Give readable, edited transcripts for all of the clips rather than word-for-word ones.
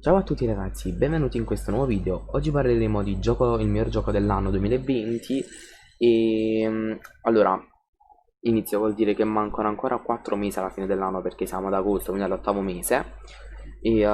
Ciao a tutti ragazzi, benvenuti in questo nuovo video. Oggi parleremo di il miglior gioco dell'anno 2020 e allora inizio col dire che mancano ancora 4 mesi alla fine dell'anno perché siamo ad agosto, quindi all'ottavo mese e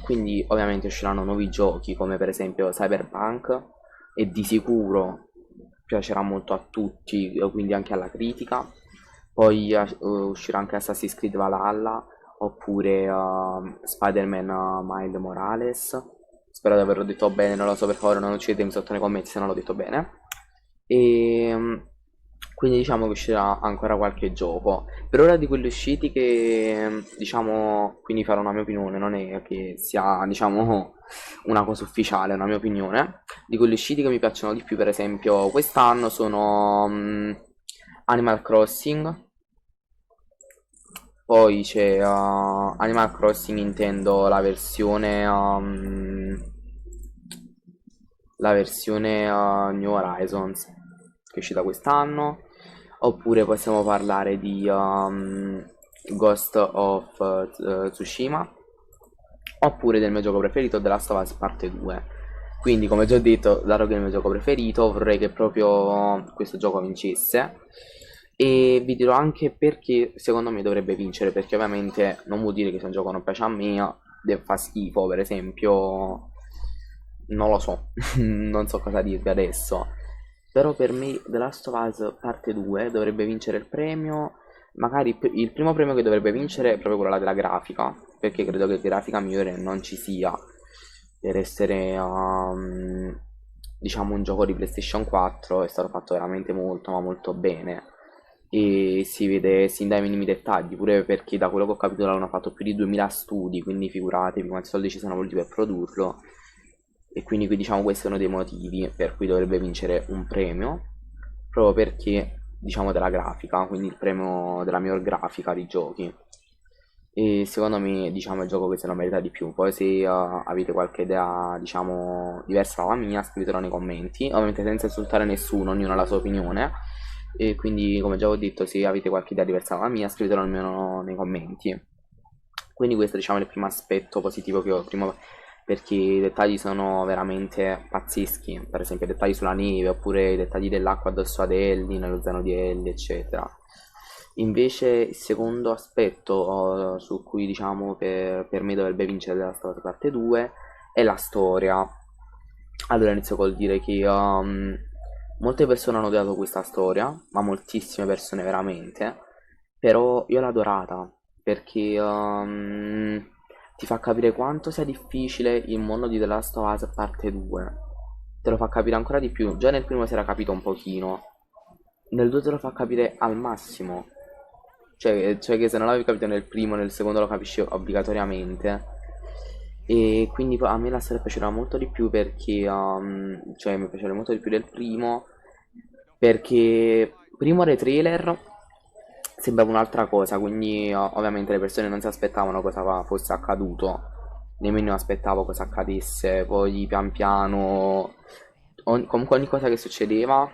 quindi ovviamente usciranno nuovi giochi come per esempio Cyberpunk e di sicuro piacerà molto a tutti, quindi anche alla critica. Poi uscirà anche Assassin's Creed Valhalla oppure Spider-Man Miles Morales. Spero di averlo detto bene, non lo so, per favore non uccidetemi sotto nei commenti se non l'ho detto bene. E quindi diciamo che uscirà ancora qualche gioco. Per ora di quelli usciti che diciamo, quindi farò una mia opinione, non è che sia diciamo una cosa ufficiale, è una mia opinione. Di quelli usciti che mi piacciono di più, per esempio, quest'anno sono Animal Crossing, poi c'è Animal Crossing, intendo la versione New Horizons che è uscita quest'anno, oppure possiamo parlare di Ghost of Tsushima, oppure del mio gioco preferito, The Last of Us Parte 2. Quindi, come già ho detto, dato che è il mio gioco preferito, vorrei che proprio questo gioco vincesse. E vi dirò anche perché secondo me dovrebbe vincere, perché ovviamente non vuol dire che se un gioco non piace a me, fa schifo, per esempio, non lo so, non so cosa dirvi adesso. Però per me The Last of Us Parte 2 dovrebbe vincere il premio. Magari il primo premio che dovrebbe vincere è proprio quello là della grafica, perché credo che grafica migliore non ci sia per essere diciamo un gioco di PlayStation 4. È stato fatto veramente molto ma molto bene e si vede sin dai minimi dettagli, pure perché da quello che ho capito hanno fatto più di 2000 studi, quindi figuratevi quanti soldi ci sono voluti per produrlo. E quindi diciamo questo è uno dei motivi per cui dovrebbe vincere un premio, proprio perché diciamo della grafica, quindi il premio della miglior grafica di giochi. E secondo me diciamo è il gioco che se lo merita di più. Poi se avete qualche idea diciamo diversa dalla mia, scrivetelo nei commenti, ovviamente senza insultare nessuno, ognuno ha la sua opinione. E quindi come già ho detto, se avete qualche idea diversa dalla mia, scrivetelo almeno nei commenti. Quindi questo diciamo è il primo aspetto positivo che ho, primo perché i dettagli sono veramente pazzeschi, per esempio i dettagli sulla neve oppure i dettagli dell'acqua addosso ad Ellie, nello zaino di Ellie, eccetera. Invece il secondo aspetto su cui diciamo per me dovrebbe vincere la storia parte 2 è la storia. Allora inizio col dire che molte persone hanno odiato questa storia, ma moltissime persone veramente, però io l'ho adorata perché ti fa capire quanto sia difficile il mondo di The Last of Us parte 2. Te lo fa capire ancora di più. Già nel primo si era capito un pochino. Nel 2 te lo fa capire al massimo. Cioè che se non l'avevi capito nel primo, nel secondo lo capisci obbligatoriamente. E quindi a me la storia piacerà molto di più perché, cioè mi piacerà molto di più del primo, perché primo dei trailer sembrava un'altra cosa, quindi ovviamente le persone non si aspettavano cosa fosse accaduto, nemmeno io aspettavo cosa accadesse, poi pian piano, comunque ogni cosa che succedeva,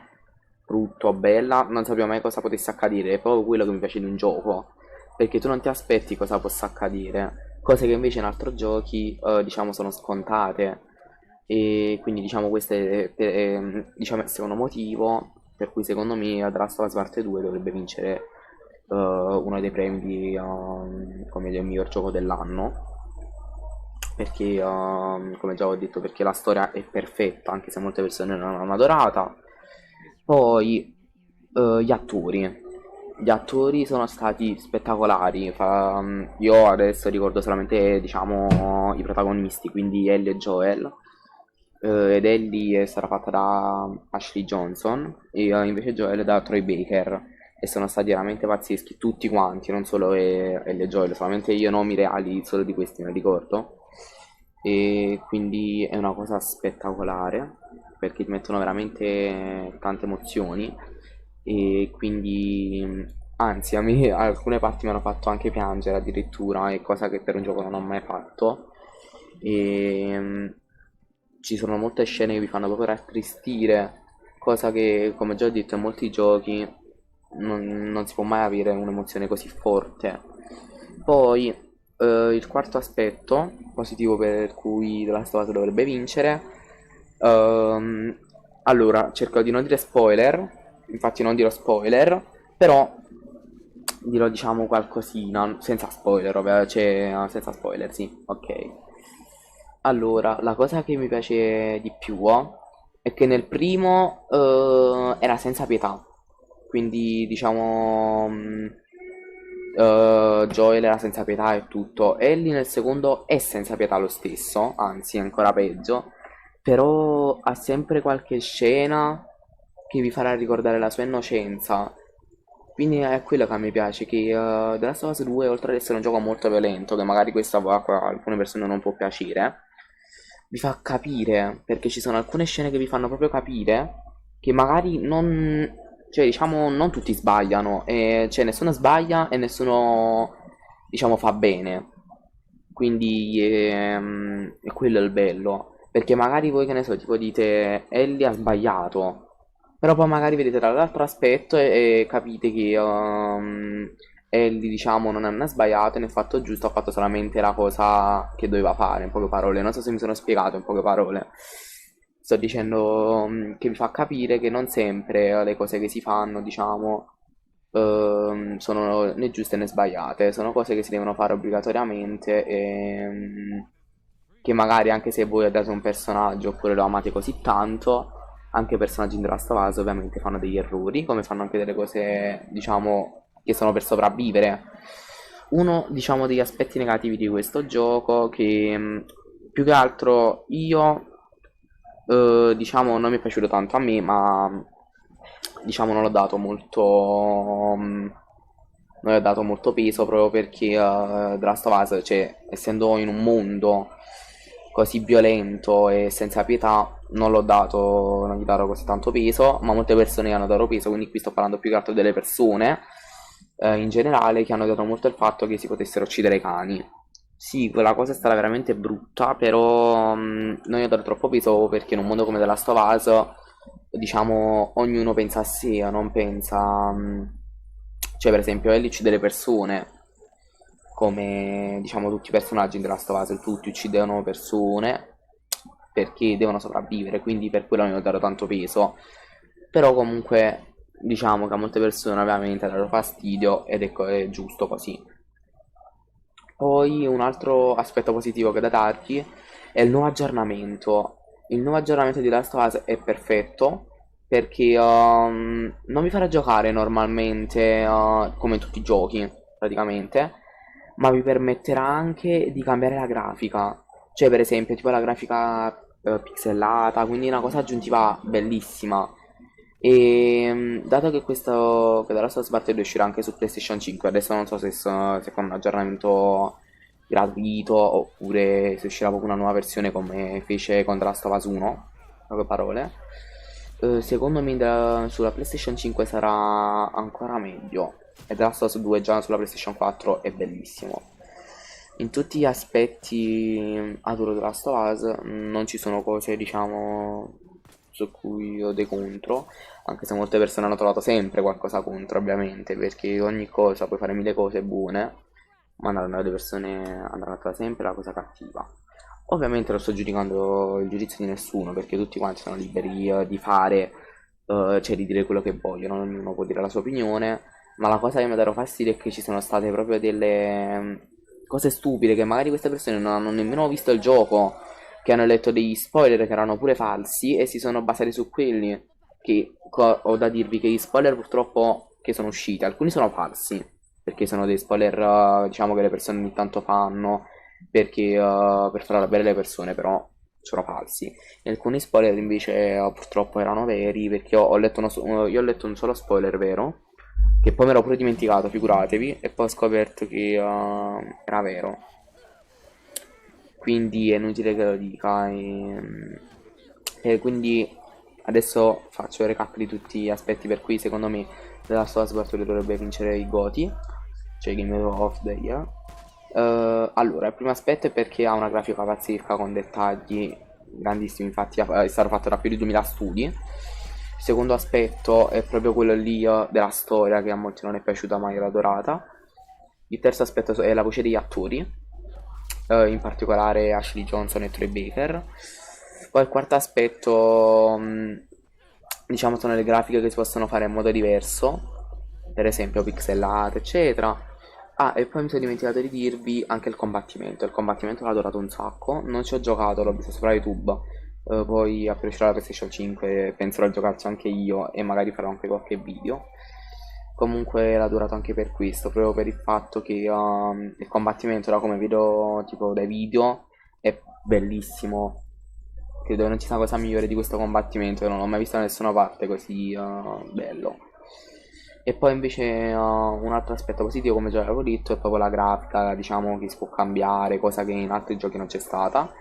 brutto o bella, non sapevo mai cosa potesse accadere, è proprio quello che mi piace di un gioco, perché tu non ti aspetti cosa possa accadere, cose che invece in altri giochi, diciamo, sono scontate, e quindi diciamo questo diciamo, il secondo motivo per cui secondo me The Last of Us Part 2 dovrebbe vincere uno dei premi come il miglior gioco dell'anno, perché come già ho detto, perché la storia è perfetta anche se molte persone non l'hanno adorata. Poi gli attori sono stati spettacolari. Io adesso ricordo solamente diciamo i protagonisti, quindi Ellie e Joel, ed Ellie è stata fatta da Ashley Johnson e invece Joel da Troy Baker, e sono stati veramente pazzeschi tutti quanti, non solo Ellie e Joel, solamente io nomi reali solo di questi mi ricordo, e quindi è una cosa spettacolare perché ti mettono veramente tante emozioni, e quindi anzi a me alcune parti mi hanno fatto anche piangere addirittura, è cosa che per un gioco non ho mai fatto. E ci sono molte scene che vi fanno proprio rattristire, cosa che come già ho detto in molti giochi non si può mai avere un'emozione così forte. Poi il quarto aspetto positivo per cui The Last of Us dovrebbe vincere, ehm, allora cerco di non dire spoiler, infatti non dirò spoiler, però dirò diciamo qualcosina, senza spoiler, cioè senza spoiler, sì, ok. Allora, la cosa che mi piace di più è che nel primo era senza pietà, quindi diciamo Joel era senza pietà e tutto. Ellie nel secondo è senza pietà lo stesso, anzi è ancora peggio, però ha sempre qualche scena che vi farà ricordare la sua innocenza. Quindi è quello che a me piace, che The Last of Us 2, oltre ad essere un gioco molto violento, che magari questo a alcune persone non può piacere, vi fa capire, perché ci sono alcune scene che vi fanno proprio capire che magari non, cioè diciamo non tutti sbagliano, e, cioè nessuno sbaglia e nessuno diciamo fa bene. Quindi è quello il bello, perché magari voi che ne so, tipo dite Ellie ha sbagliato, però poi magari vedete dall'altro aspetto e capite che Ellie diciamo non ha sbagliato e nel fatto giusto, ha fatto solamente la cosa che doveva fare, in poche parole. Non so se mi sono spiegato in poche parole. Sto dicendo che vi fa capire che non sempre le cose che si fanno, diciamo, sono né giuste né sbagliate, sono cose che si devono fare obbligatoriamente e che magari anche se voi date un personaggio oppure lo amate così tanto, anche i personaggi in The Last of Us ovviamente fanno degli errori, come fanno anche delle cose, diciamo, che sono per sopravvivere. Uno, diciamo, degli aspetti negativi di questo gioco che più che altro io diciamo non mi è piaciuto tanto a me, ma diciamo non l'ho dato molto non gli ho dato molto peso proprio perché The Last of Us, cioè essendo in un mondo così violento e senza pietà, non gli darò così tanto peso, ma molte persone gli hanno dato peso, quindi qui sto parlando più che altro delle persone in generale che hanno dato molto il fatto che si potessero uccidere i cani. Sì, quella cosa è stata veramente brutta, però non gli ho dato troppo peso perché in un mondo come The Last of Us, diciamo, ognuno pensa a sé, non pensa... cioè, per esempio, Ellie uccide le persone, come diciamo tutti i personaggi in The Last of Us, tutti uccidono persone perché devono sopravvivere, quindi per quello non gli ho dato tanto peso. Però comunque, diciamo che a molte persone ovviamente ha dato fastidio ed ecco, è giusto così. Poi un altro aspetto positivo che da dargli è il nuovo aggiornamento. Il nuovo aggiornamento di Last of Us è perfetto perché non vi farà giocare normalmente come in tutti i giochi, praticamente, ma vi permetterà anche di cambiare la grafica. Cioè, per esempio, tipo la grafica pixelata, quindi una cosa aggiuntiva bellissima. E dato che questo che The Last of Us Part 2 uscirà anche su PlayStation 5, adesso non so se con un aggiornamento gratuito oppure se uscirà proprio una nuova versione come fece con The Last of Us 1, in poche parole. Secondo me sulla PlayStation 5 sarà ancora meglio. E The Last of Us 2 già sulla PlayStation 4 è bellissimo. In tutti gli aspetti adoro The Last of Us, non ci sono cose, diciamo, su cui ho dei contro, anche se molte persone hanno trovato sempre qualcosa contro, ovviamente, perché ogni cosa, puoi fare mille cose buone, ma le persone andranno a trovare sempre la cosa cattiva. Ovviamente non sto giudicando il giudizio di nessuno, perché tutti quanti sono liberi di fare, cioè di dire quello che vogliono, ognuno può dire la sua opinione, ma la cosa che mi ha dato fastidio è che ci sono state proprio delle cose stupide, che magari queste persone non hanno nemmeno visto il gioco, che hanno letto degli spoiler che erano pure falsi e si sono basati su quelli, che ho da dirvi che gli spoiler purtroppo che sono usciti, alcuni sono falsi, perché sono dei spoiler diciamo che le persone ogni tanto fanno perché per far arrabbiare le persone, però sono falsi. E alcuni spoiler invece purtroppo erano veri, perché io ho letto un solo spoiler vero, che poi me l'ho pure dimenticato, figuratevi, e poi ho scoperto che era vero. Quindi è inutile che lo dica. E quindi adesso faccio il recap di tutti gli aspetti per cui secondo me The Last of Us Part 2 dovrebbe vincere i GOTY, cioè Game of the Year. Allora, il primo aspetto è perché ha una grafica pazzesca con dettagli grandissimi, infatti è stato fatto da più di 2000 studi. Il secondo aspetto è proprio quello lì della storia che a molti non è piaciuta ma era adorata. Il terzo aspetto è la voce degli attori, in particolare Ashley Johnson e Troy Baker. Poi il quarto aspetto, diciamo, sono le grafiche che si possono fare in modo diverso, per esempio pixelate, eccetera. Ah, e poi mi sono dimenticato di dirvi anche il combattimento. Il combattimento l'ho adorato un sacco, non ci ho giocato, l'ho visto sopra YouTube. Poi appena uscirà la PlayStation 5 penserò a giocarci anche io e magari farò anche qualche video. Comunque l'ho adorato anche per questo, proprio per il fatto che il combattimento, da come vedo tipo dai video, è bellissimo. Credo che non ci sia cosa migliore di questo combattimento, non l'ho mai visto da nessuna parte così bello. E poi invece un altro aspetto positivo, come già avevo detto, è proprio la grafica, diciamo che si può cambiare, cosa che in altri giochi non c'è stata.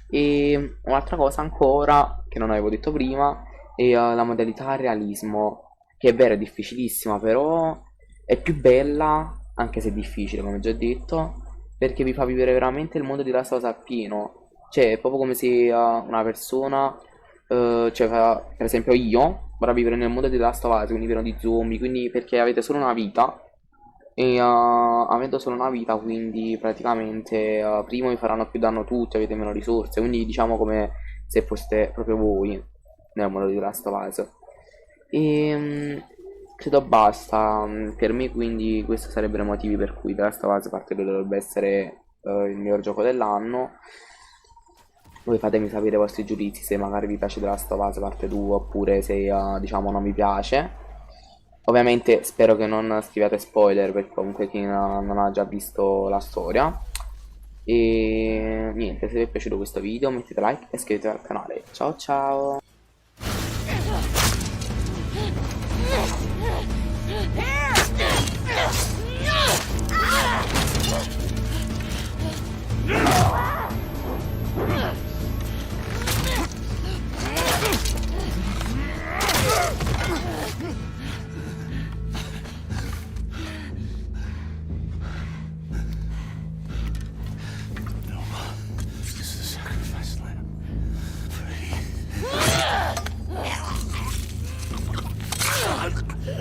E un'altra cosa ancora, che non avevo detto prima, è la modalità realismo, che è vero è difficilissima, però è più bella, anche se è difficile, come già detto, perché vi fa vivere veramente il mondo di Last of Us appieno. Cioè, è proprio come se una persona, per esempio io, vorrà vivere nel mondo di Last of Us, quindi pieno di zombie, quindi perché avete solo una vita, e avendo solo una vita, quindi praticamente prima vi faranno più danno tutti, avete meno risorse, quindi diciamo come se foste proprio voi nel mondo di The Last of Us. E credo basta per me, quindi questi sarebbero i motivi per cui The Last of Us Parte 2 dovrebbe essere il miglior gioco dell'anno. Voi fatemi sapere i vostri giudizi, se magari vi piace The Last of Us Parte 2 oppure se diciamo non vi piace. Ovviamente spero che non scriviate spoiler per comunque chi non ha già visto la storia. E niente, se vi è piaciuto questo video mettete like e iscrivetevi al canale. Ciao ciao! Here!